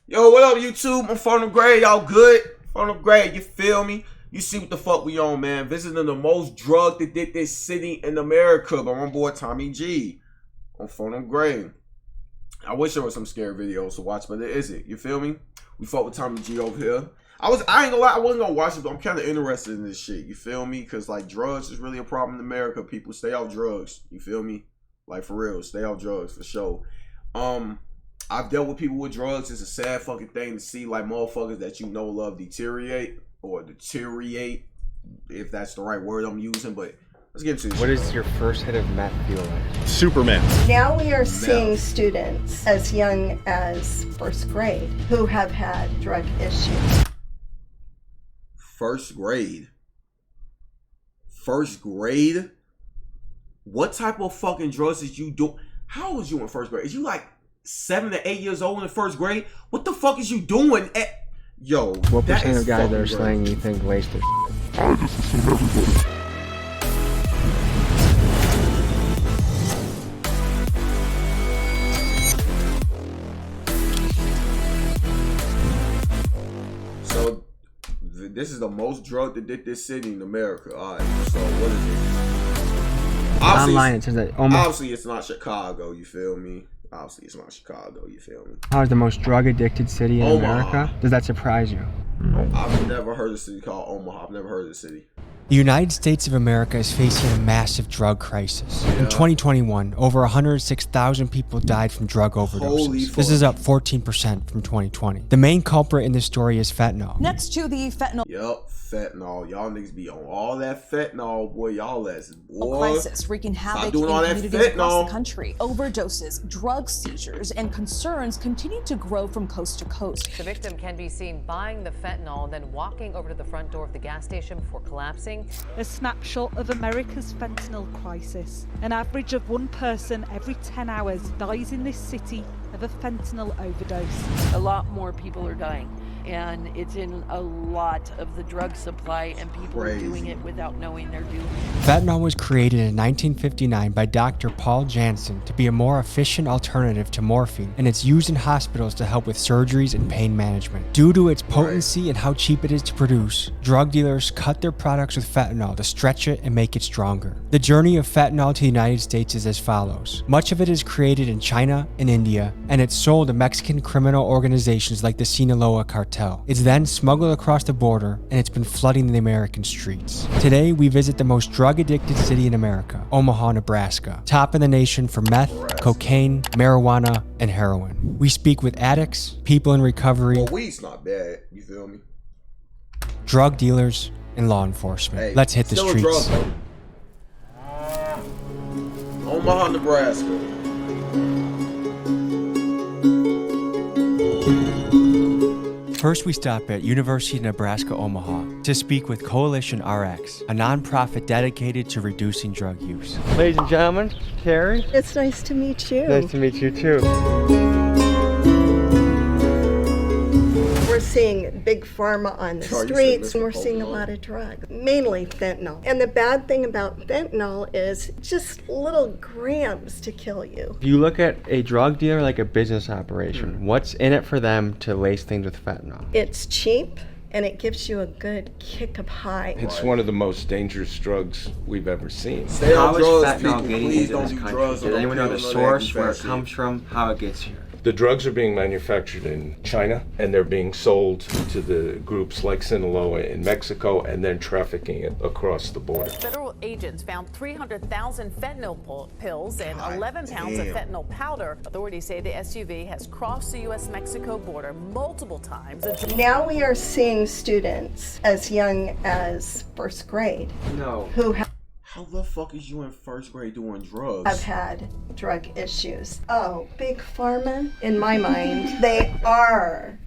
Yo, what up, YouTube? I'm from the grade. Y'all good? From the grade, you feel me? You see what the fuck we on, man. Visiting the most drug addicted city in America by my boy Tommy G. On From the grade. I wish there was some scary videos to watch, but there isn't. You feel me? We fought with Tommy G over here. I ain't gonna lie, I wasn't gonna watch it, but I'm kind of interested in this shit. You feel me? Because, like, drugs is really a problem in America. People stay off drugs. You feel me? Like, for real. Stay off drugs, for sure. I've dealt with people with drugs. It's a sad fucking thing to see, like, motherfuckers that you know love deteriorate. Or deteriorate, if that's the right word I'm using. But let's get to this. What does your first hit of meth feel like? Superman. Now we are seeing students as young as first grade who have had drug issues. First grade? First grade? What type of fucking drugs did you do? How old was you in first grade? Is you like 7 to 8 years old in the first grade? What the fuck is you doing at... Yo, what percent of guys that are slaying you think waste their I just assume everybody. So, this is the most drug addicted city in America. Alright, so what is it? Online it says that obviously it's not Chicago, you feel me? Obviously it's not Chicago, you feel me? How is the most drug addicted city in America? Does that surprise you? I've never heard of a city called Omaha. I've never heard of the city. The United States of America is facing a massive drug crisis. In 2021, over 106,000 people died from drug overdoses. This is up 14% from 2020. The main culprit in this story is fentanyl. Next to the fentanyl. Yup, fentanyl. Y'all niggas be on all that fentanyl, boy. Y'all ass, boy. Crisis wreaking havoc in doing all that communities across fentanyl. the country. Overdoses, drug seizures, and concerns continue to grow from coast to coast. The victim can be seen buying the fentanyl and then walking over to the front door of the gas station before collapsing. A snapshot of America's fentanyl crisis. An average of one person every 10 hours dies in this city of a fentanyl overdose. A lot more people are dying, and it's in a lot of the drug supply, and people are doing it without knowing they're doing it. Fentanyl was created in 1959 by Dr. Paul Janssen to be a more efficient alternative to morphine, and it's used in hospitals to help with surgeries and pain management. Due to its potency and how cheap it is to produce, drug dealers cut their products with fentanyl to stretch it and make it stronger. The journey of fentanyl to the United States is as follows. Much of it is created in China and India, and it's sold to Mexican criminal organizations like the Sinaloa cartel. It's then smuggled across the border, and it's been flooding the American streets. Today, we visit the most drug-addicted city in America, Omaha, Nebraska, top in the nation for meth, cocaine, marijuana, and heroin. We speak with addicts, people in recovery, Well, weed's not bad, you feel me? drug dealers, and law enforcement. Hey, let's hit the still a streets. drug, though. Omaha, Nebraska. First, we stop at University of Nebraska, Omaha to speak with Coalition RX, a nonprofit dedicated to reducing drug use. Ladies and gentlemen, Carrie. It's nice to meet you. Nice to meet you too. We're seeing big pharma on the streets, and we're seeing a lot of drugs, mainly fentanyl. And the bad thing about fentanyl is just little grams to kill you. If you look at a drug dealer like a business operation, what's in it for them to lace things with fentanyl? It's cheap, and it gives you a good kick of high. It's one of the most dangerous drugs we've ever seen. Stay How on is drugs, fentanyl people. getting Please into don't this do country? drugs. Does anyone know the source, where it comes from, how it gets here? The drugs are being manufactured in China, and they're being sold to the groups like Sinaloa in Mexico, and then trafficking it across the border. Federal agents found 300,000 fentanyl pills and 11 pounds of fentanyl powder. Authorities say the SUV has crossed the U.S.-Mexico border multiple times. Now we are seeing students as young as first grade who How the fuck is you in first grade doing drugs? have had drug issues. Oh, big pharma, in my mind, they are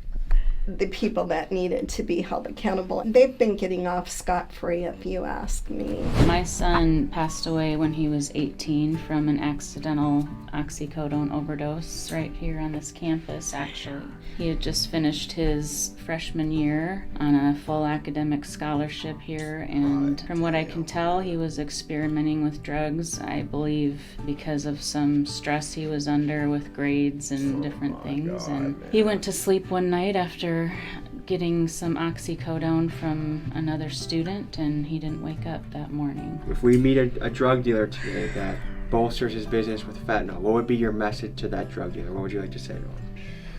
the people that needed to be held accountable. They've been getting off scot-free, if you ask me. My son passed away when he was 18 from an accidental oxycodone overdose right here on this campus, actually. He had just finished his freshman year on a full academic scholarship here, and from what I can tell, he was experimenting with drugs, I believe because of some stress he was under with grades and different things. And he went to sleep one night after getting some oxycodone from another student, and he didn't wake up that morning. If we meet a drug dealer today that bolsters his business with fentanyl, what would be your message to that drug dealer? What would you like to say to him?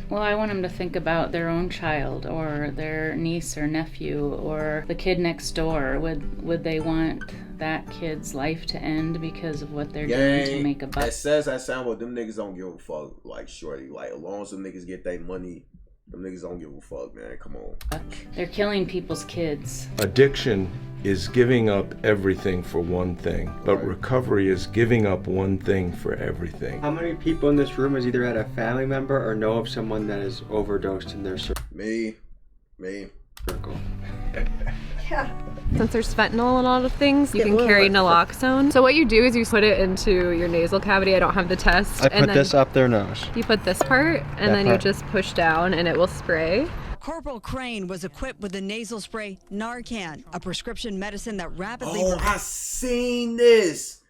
Well, I want them to think about their own child or their niece or nephew or the kid next door. Would they want that kid's life to end because of what they're doing to make a buck? That says that sound, but them niggas don't give a fuck. Like, shorty, like, as long as them niggas get their money, them niggas don't give a fuck, man. Come on. They're killing people's kids. Addiction is giving up everything for one thing, but recovery is giving up one thing for everything. How many people in this room has either had a family member or know of someone that is overdosed in their circle? Me. Yeah. Since there's fentanyl in a lot of things, you can carry naloxone. So what you do is you put it into your nasal cavity. I don't have the test. I put this up their nose. You put this part, and then you just push down, and it will spray. Corporal Crane was equipped with the nasal spray Narcan, a prescription medicine that rapidly... Oh, I seen this.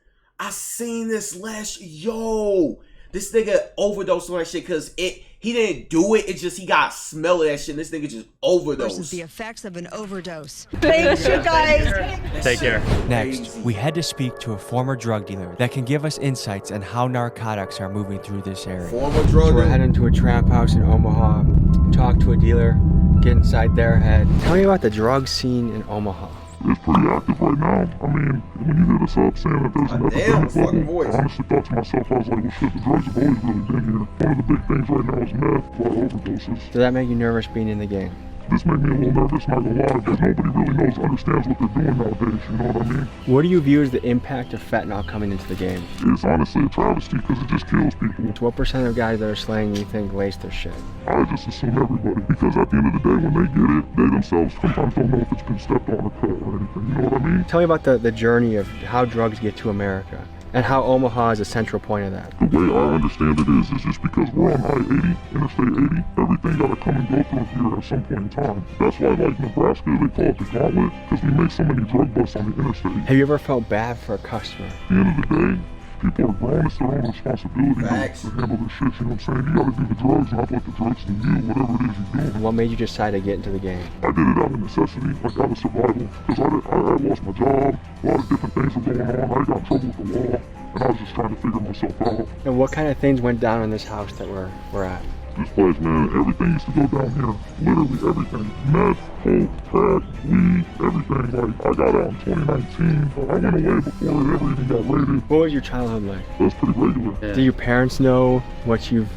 This nigga overdosed on that shit because he didn't do it. It's just he got smell of that shit. And this nigga just overdosed. Versus the effects of an overdose. Thanks, you guys. Take care. Next, we head to speak to a former drug dealer that can give us insights on how narcotics are moving through this area. Former drug So we're heading to a trap house in Omaha, talk to a dealer, get inside their head. Tell me about the drug scene in Omaha. It's pretty active right now. I mean, when you hit us up saying that there's an epidemic bubble, I honestly thought to myself, I was like, well shit, the drugs have always really been here. One of the big things right now is meth, a lot of overdoses. Does that make you nervous being in the game? This made me a little nervous, not gonna lie, because nobody really understands what they're doing nowadays, you know what I mean? What do you view as the impact of fentanyl coming into the game? It's honestly a travesty because it just kills people. So what percent of guys that are slaying you think lace their shit? I just assume everybody, because at the end of the day, when they get it, they themselves sometimes don't know if it's been stepped on or cut or anything, you know what I mean? Tell me about the journey of how drugs get to America and how Omaha is a central point of that. The way I understand it is just because we're on I-80, Interstate 80, everything gotta come and go through here at some point in time. That's why, like Nebraska, they call it the gauntlet, because we make so many drug busts on the interstate. Have you ever felt bad for a customer? At the end of the day, people are grown, it's their own responsibility to handle their shit, you know what I'm saying? You gotta do the drugs, not let the drugs do you, whatever it is you're doing. What made you decide to get into the game? I did it out of necessity, like out of survival, because I lost my job, a lot of different things were going on, I got in trouble with the law, and I was just trying to figure myself out. And what kind of things went down in this house that we're at? This place, man, everything used to go down here. Literally everything. Meth, coke, crack, weed, everything. Like, I got out in 2019. I went away before it ever even got raided. What was your childhood like? That was pretty regular. Yeah. Do your parents know what you've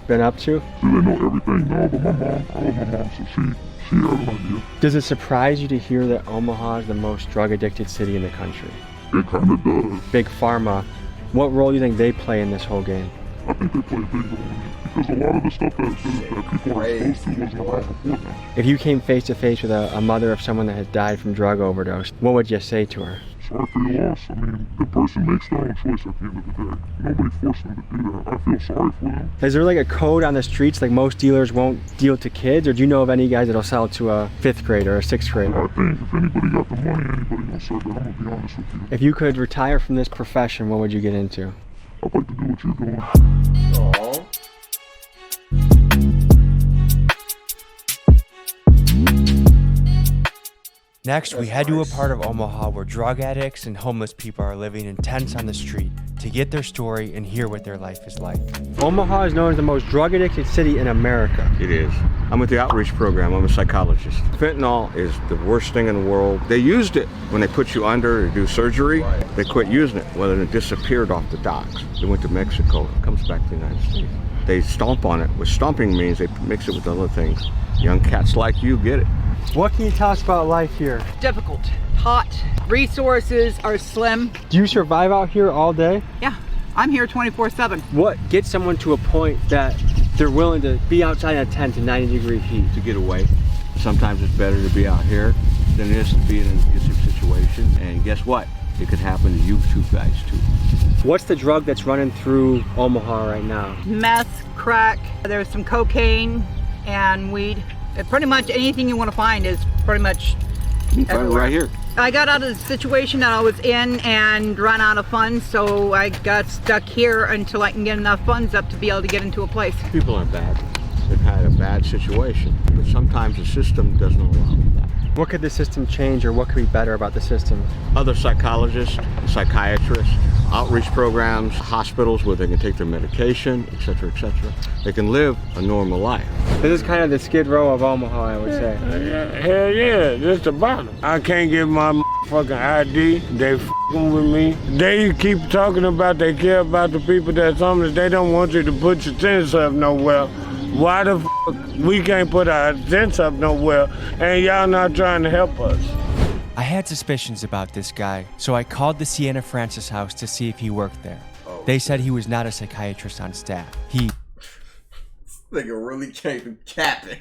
been up to? Do they know everything? No, but my mom, I love my mom, so she has an idea. Does it surprise you to hear that Omaha is the most drug-addicted city in the country? It kind of does. Big Pharma, what role do you think they play in this whole game? I think they play a big role in it, because a lot of the stuff that people are exposed to wasn't around before them. If you came face to face with a mother of someone that has died from drug overdose, what would you say to her? Sorry for your loss. I mean, the person makes their own choice at the end of the day. Nobody forced them to do that. I feel sorry for them. Is there like a code on the streets, like most dealers won't deal to kids, or do you know of any guys that'll sell to a 5th grader or a 6th grader? I think if anybody got the money, anybody will serve it. I'm gonna be honest with you. If you could retire from this profession, what would you get into? I'd like to do what you're doing. Aww. Next, we head to a part of Omaha where drug addicts and homeless people are living in tents on the street to get their story and hear what their life is like. Omaha is known as the most drug-addicted city in America. It is. I'm with the outreach program. I'm a psychologist. Fentanyl is the worst thing in the world. They used it when they put you under to do surgery. They quit using it. Well, then it disappeared off the docks. It went to Mexico. It comes back to the United States. They stomp on it. What stomping means, they mix it with other things. Young cats like you get it. What can you tell us about life here? Difficult, hot, resources are slim. Do you survive out here all day? Yeah, I'm here 24/7. What gets someone to a point that They're willing to be outside in a tent in 90-degree heat. To get away. Sometimes it's better to be out here than it is to be in an abusive situation. And guess what? It could happen to you two guys too. What's the drug that's running through Omaha right now? Meth, crack, there's some cocaine and weed. Pretty much anything you want to find is pretty much everywhere. Right here. I got out of the situation that I was in and ran out of funds, so I got stuck here until I can get enough funds up to be able to get into a place. People are bad. They've had a bad situation, but sometimes the system doesn't allow that. What could the system change, or what could be better about the system? Other psychologists, psychiatrists, outreach programs, hospitals where they can take their medication, etc., etc. They can live a normal life. This is kind of the Skid Row of Omaha, I would say. Hell yeah, this the bottom. I can't get my fucking ID. They f***ing with me. They keep talking about they care about the people that's homeless. They don't want you to put your tents up nowhere. Why the f*** we can't put our tents up nowhere and y'all not trying to help us? I had suspicions about this guy, so I called the Sienna Francis house to see if he worked there. They said he was not a psychiatrist on staff. He nigga really came from capping.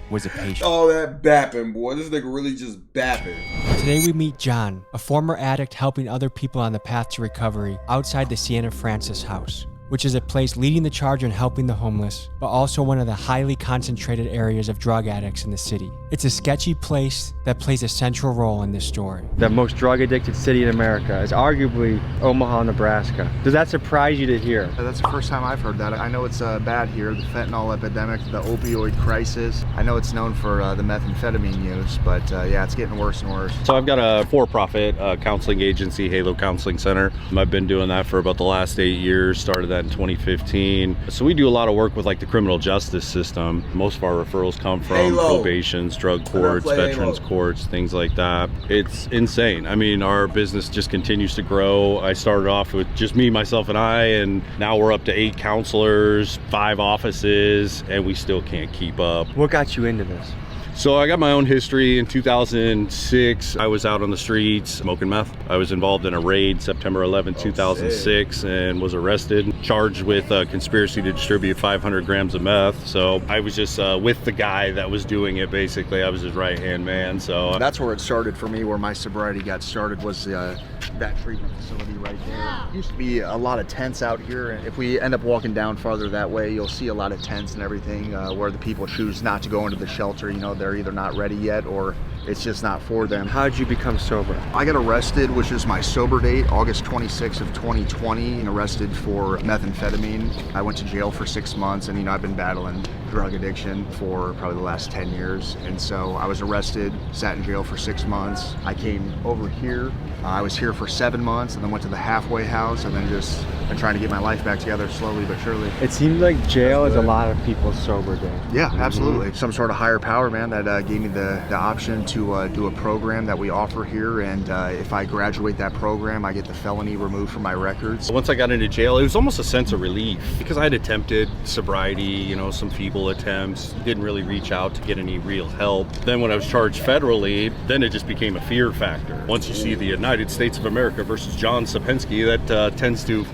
Was a patient. Oh, that bapping, boy. This nigga really just bapping. Today we meet John, a former addict helping other people on the path to recovery outside the Sienna Francis house, which is a place leading the charge in helping the homeless, but also one of the highly concentrated areas of drug addicts in the city. It's a sketchy place that plays a central role in this story. The most drug-addicted city in America is arguably Omaha, Nebraska. Does that surprise you to hear? That's the first time I've heard that. I know it's bad here, the fentanyl epidemic, the opioid crisis. I know it's known for the methamphetamine use, but yeah, it's getting worse and worse. So I've got a for-profit counseling agency, Halo Counseling Center. I've been doing that for about the last 8 years, started that in 2015. So we do a lot of work with like the criminal justice system. Most of our referrals come from probations, drug courts, veterans courts, things like that. It's insane. I mean, our business just continues to grow. I started off with just me, myself, and I, and now we're up to 8 counselors, 5 offices, and we still can't keep up. What got you into this? So I got my own history. In 2006, I was out on the streets smoking meth. I was involved in a raid September 11, 2006, and was arrested, charged with conspiracy to distribute 500 grams of meth. So I was just with the guy that was doing it, basically. I was his right-hand man. So that's where it started for me, where my sobriety got started, was that treatment facility right there. Used to be a lot of tents out here, and if we end up walking down farther that way, you'll see a lot of tents and everything where the people choose not to go into the shelter. You know, they're either not ready yet or it's just not for them. How did you become sober? I got arrested, which is my sober date, August 26th of 2020, and arrested for methamphetamine. I went to jail for 6 months, and I've been battling drug addiction for probably the last 10 years. And so I was arrested, sat in jail for 6 months. I came over here. I was here for 7 months, and then went to the halfway house, and then just been trying to get my life back together slowly but surely. It seems like jail is a lot of people's sober day. Yeah, absolutely. Some sort of higher power, man, that gave me the option to do a program that we offer here, and if I graduate that program, I get the felony removed from my records. Once I got into jail, it was almost a sense of relief because I had attempted sobriety, some feeble attempts, didn't really reach out to get any real help. Then when I was charged federally, then it just became a fear factor. Once you see the United States of America versus John Sapensky, that tends to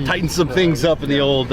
tighten some things up in the old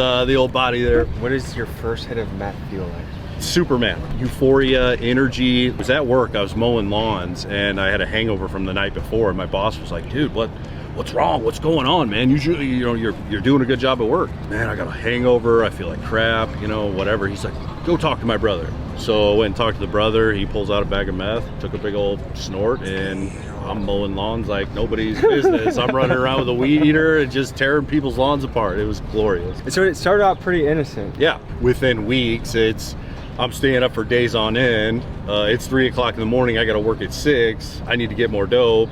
body there. What does your first hit of meth feel like? Superman. Euphoria, energy. I was at work, I was mowing lawns, and I had a hangover from the night before, and my boss was like, dude, what's wrong? What's going on, man? Usually, you're doing a good job at work. Man, I got a hangover, I feel like crap, whatever. He's like, go talk to my brother. So I went and talked to the brother. He pulls out a bag of meth, took a big old snort, and I'm mowing lawns like nobody's business. I'm running around with a weed eater and just tearing people's lawns apart. It was glorious. So it started out pretty innocent. Yeah, within weeks, I'm staying up for days on end. It's 3 o'clock in the morning. I got to work at 6. I need to get more dope.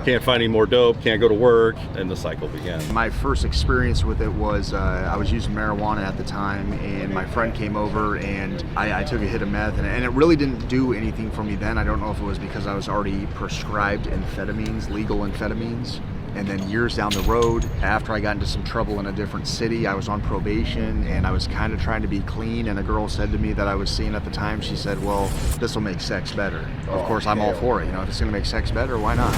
Can't find any more dope. Can't go to work. And the cycle began. My first experience with it was I was using marijuana at the time, and my friend came over, and I took a hit of meth, and it really didn't do anything for me then. I don't know if it was because I was already prescribed amphetamines, legal amphetamines. And then years down the road, after I got into some trouble in a different city, I was on probation, and I was kind of trying to be clean, and a girl said to me that I was seeing at the time, she said, well, this will make sex better. Of course, I'm all for it. If it's going to make sex better, why not?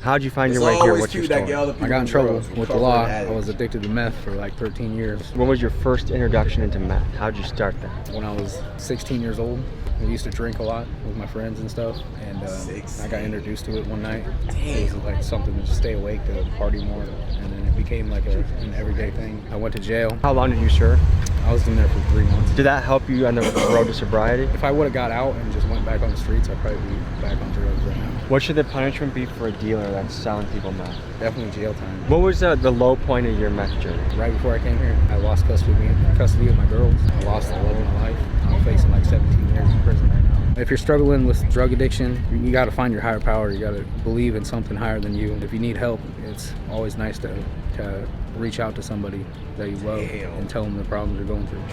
How'd you find It's your way here? always What's your cute that story? get other people I got in do trouble drugs, with the recovering law. I addicts. was addicted to meth for like 13 years. When was your first introduction into meth? How'd you start that? When I was 16 years old, I used to drink a lot with my friends and stuff, and I got introduced to it one night. It was like something to stay awake, to party more, and then it became like an everyday thing. I went to jail. How long did you serve? I was in there for 3 months. Did that help you on the road to sobriety? If I would have got out and just went back on the streets, I'd probably be back on drugs right now. What should the punishment be for a dealer that's selling people meth? Definitely jail time. What was the low point of your meth journey? Right before I came here, I lost custody of my girls. I lost the love of my life. I'm facing like 17 years in prison right now. If you're struggling with drug addiction, you got to find your higher power. You got to believe in something higher than you. If you need help, it's always nice to reach out to somebody that you love and tell them the problems you're going through.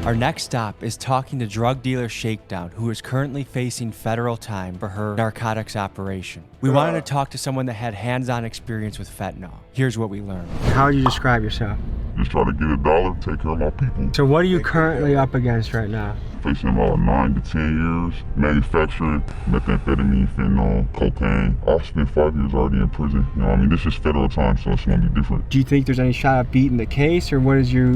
Our next stop is talking to drug dealer Shakedown, who is currently facing federal time for her narcotics operation. We wanted to talk to someone that had hands-on experience with fentanyl. Here's what we learned. How would you describe yourself? Just try to get a dollar, take care of my people. So what are you currently up against right now? Facing about 9 to 10 years, manufacturing methamphetamine, fentanyl, cocaine. I've spent 5 years already in prison. You know what I mean? This is federal time, so it's gonna be different. Do you think there's any shot of beating the case, or what are you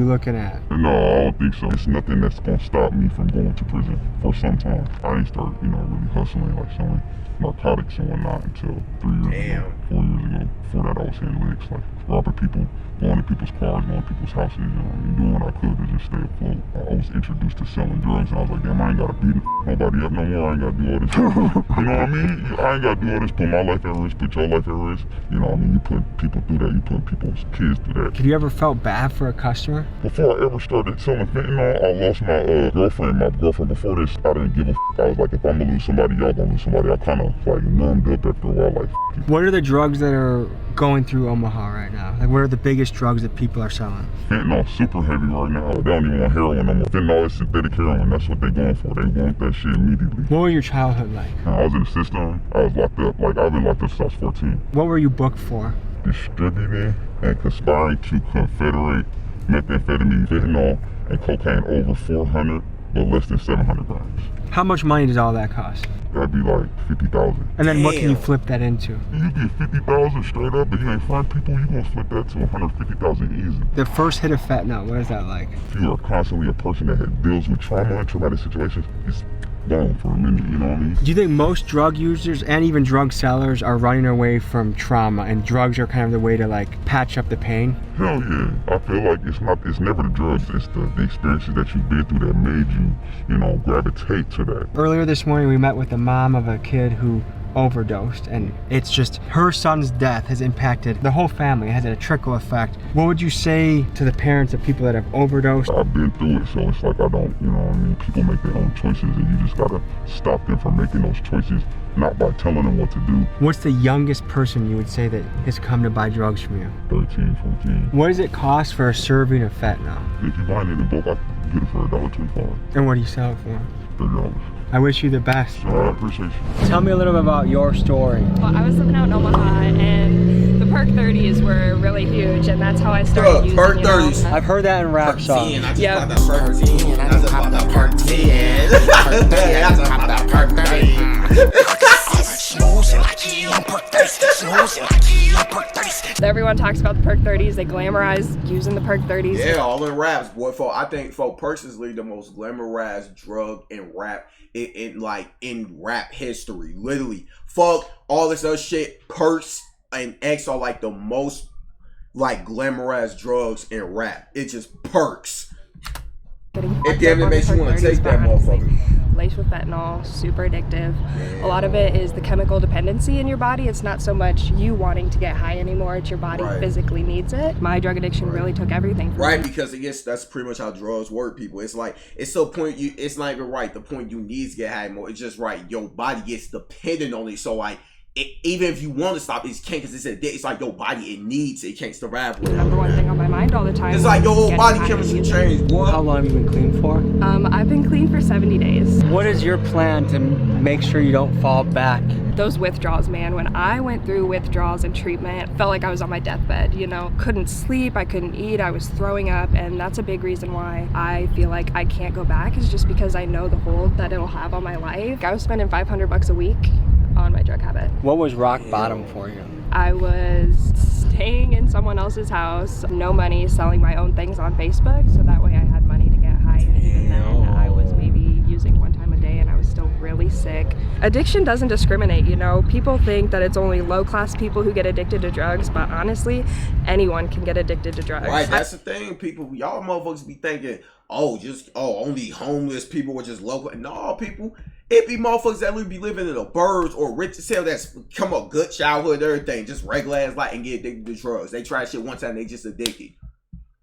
looking at? No, I don't think so. It's nothing that's gonna stop me from going to prison for some time. I ain't start, really hustling, like selling narcotics and whatnot until 3 years ago, 4 years ago. Before that, I was hitting licks, like robbing people, going to people's cars, going to people's houses, doing what I could to just stay afloat. I was introduced to selling drugs, and I was like, damn, I ain't gotta beat nobody up no more. I ain't gotta do all this. You know what I mean? I ain't gotta do all this. Put my life at risk, put your life at risk. You know what I mean? You put people through that. You put people's kids through that. Have you ever felt bad for a customer? Before I ever started selling fentanyl, I lost my girlfriend. My girlfriend before this, I didn't give a f. I was like, if I'm gonna lose somebody, y'all gonna lose somebody. I kind of like numbed up after a while. Like, what are the drugs that are going through Omaha right now? Like, what are the biggest drugs that people are selling? Fentanyl super heavy right now. They don't even want heroin no more. Fentanyl is synthetic heroin. That's what they going for. They want that shit immediately. What was your childhood like? I was in the system. I was locked up. Like, I've been locked up since I was 14. What were you booked for? Distributing and conspiring to confederate methamphetamine, fentanyl, and cocaine over 400, but less than 700 grams. How much money does all that cost? That'd be like 50,000. And then what can you flip that into? You get 50,000 straight up, but you ain't find people, you gonna flip that to 150,000 easy. The first hit of fentanyl, what is that like? If you are constantly a person that deals with trauma and traumatic situations, it's gone for a minute, you know what I mean? Do you think most drug users and even drug sellers are running away from trauma, and drugs are kind of the way to like patch up the pain? Hell yeah. I feel like it's never the drugs, it's the experiences that you've been through that made you, gravitate to that. Earlier this morning we met with the mom of a kid who overdosed, and it's just her son's death has impacted the whole family. It has a trickle effect. What would you say to the parents of people that have overdosed? I've been through it, so it's like I don't, people make their own choices, and you just gotta stop them from making those choices, not by telling them what to do. What's the youngest person you would say that has come to buy drugs from you? 13, 14. What does it cost for a serving of fentanyl? If you buy it in bulk, I can get it for $1.25. And what do you sell it for? $30. I wish you the best. I appreciate you. Tell me a little bit about your story. Well, I was living out in Omaha, and the Perk 30s were really huge, and that's how I started using Perk 30s. I've heard that in rap songs. Yep. Everyone talks about the Perk 30s. They glamorize using the Perk 30s. Yeah, all in raps, boy. I think personally the most glamorized drug in rap in rap history. Literally, fuck all this other shit. Perks and X are like the most glamorized drugs in rap. It's just perks. It damn it makes you want to take that motherfucker. Laced with fentanyl, super addictive. A lot of it is the chemical dependency in your body. It's not so much you wanting to get high anymore, it's your body physically needs it. My drug addiction really took everything from me. Because I guess that's pretty much how drugs work, people. It's like, it's the point it's not even the point you need to get high more. It's just your body gets dependent on it. So even if you want to stop, it can't, because it's like your body, it needs it. It can't survive without Number one thing on my mind all the time. It's like your whole getting body high chemistry and changed, boy. How long have you been clean for? I've been clean for 70 days. What is your plan to make sure you don't fall back? Those withdrawals, man, when I went through withdrawals and treatment, it felt like I was on my deathbed, you know? Couldn't sleep, I couldn't eat, I was throwing up, and that's a big reason why I feel like I can't go back, is just because I know the hold that it'll have on my life. I was spending $500 a week on my drug habit. What was rock bottom for you? I was staying in someone else's house, no money, selling my own things on Facebook, so that way I had money to get high, and even then I was maybe using one time a day and I was still really sick. Addiction doesn't discriminate, you know? People think that it's only low-class people who get addicted to drugs, but honestly, anyone can get addicted to drugs. Right, that's the thing, people. Y'all motherfuckers be thinking, only homeless people were just local. No, people. It be motherfuckers that be living in the burbs or rich as hell that's come up good childhood, everything, just regular ass life and get addicted to drugs. They try shit one time, they just addicted.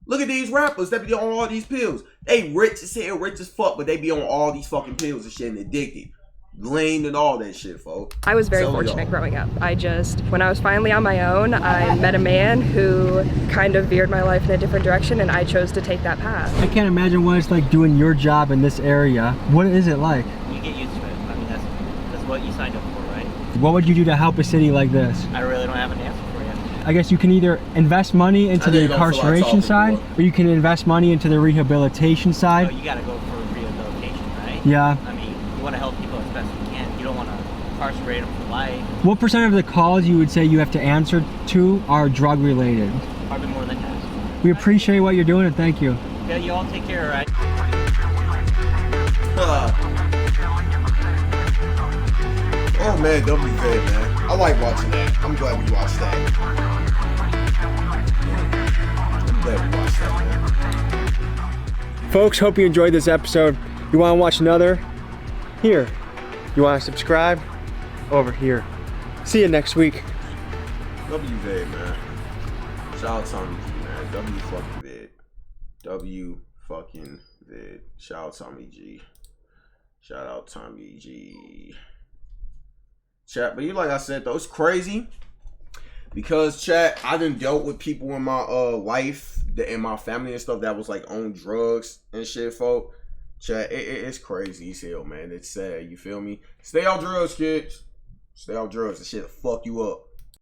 Look at these rappers that be on all these pills. They rich as hell, rich as fuck, but they be on all these fucking pills and shit and addicted. Lean and all that shit, folks. I was very fortunate growing up. When I was finally on my own, I met a man who kind of veered my life in a different direction, and I chose to take that path. I can't imagine what it's like doing your job in this area. What is it like? You get used to it. I mean, that's what you signed up for, right? What would you do to help a city like this? I really don't have an answer for you. I guess you can either invest money into the incarceration side, or you can invest money into the rehabilitation side. So you gotta go for rehabilitation, right? Yeah. I mean, you want to help people as best you can. You don't want to incarcerate them for life. What percent of the calls you would say you have to answer to are drug related? Probably more than half. We appreciate what you're doing and thank you. Yeah, you all take care, all right? Oh man, WV, man. I like watching that. I'm glad we watched that. I'm glad we watched that, man. Folks, hope you enjoyed this episode. You want to watch another? Here. You want to subscribe? Over here. See you next week. WV, man. Shout out Tommy G, man. W fucking vid. W fucking vid. Shout out Tommy G. Shout out Tommy G. Chat, but like I said though, it's crazy because chat, I done dealt with people in my life, in my family and stuff that was like on drugs and shit, folk. Chat, it's crazy as hell, man. It's sad, you feel me? Stay off drugs, kids. Stay off drugs. The shit fuck you up.